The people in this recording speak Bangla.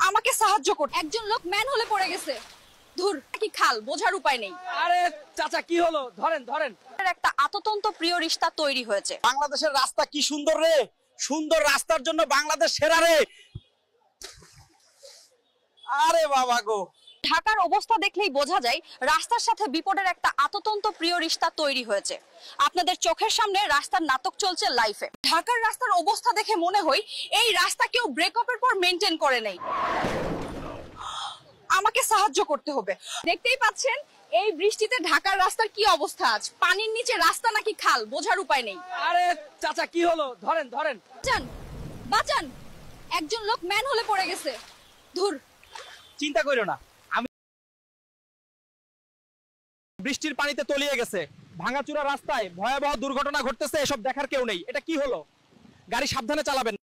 আমাকে সাহায্য কর, একজন লোক ম্যান হলে পড়ে গেছে। ধুর, কি খাল, বোঝার উপায় নেই। আরে চাচা কি হলো, ধরেন ধরেন। একটা আততন্ত প্রিয় রিশতা তৈরি হয়েছে। বাংলাদেশের রাস্তা কি সুন্দর রে, সুন্দর রাস্তার জন্য বাংলাদেশ সেরা রে। আরে বাবা গো, ঢাকার অবস্থা দেখলেই বোঝা যায় রাস্তার সাথে বিপদের একটা আততন্ত প্রিয় রিশতা তৈরি হয়েছে। আপনাদের চোখের সামনে রাস্তার নাটক চলছে লাইফে। ঢাকার রাস্তার অবস্থা দেখে মনে হয় এই রাস্তা কেউ ব্রেকআপের পর মেইনটেইন করে নাই। আমাকে সাহায্য করতে হবে। দেখতেই পাচ্ছেন এই বৃষ্টিতে ঢাকার রাস্তার কি অবস্থা আজ। পানির নিচে রাস্তা নাকি খাল, বোঝার উপায় নেই। আরে চাচা কি হলো, ধরেন ধরেন। বাঁচান, বাঁচান, একজন লোক ম্যান হলে পড়ে গেছে। ধুর, চিন্তা করিও না, আমি বৃষ্টির পানিতে তলিয়ে গেছে। ভাঙাচুরা রাস্তায় ভয়াবহ দুর্ঘটনা ঘটতেছে, এসব দেখার কেউ নেই। এটা কি হলো? গাড়ি সাবধানে চালাবেন।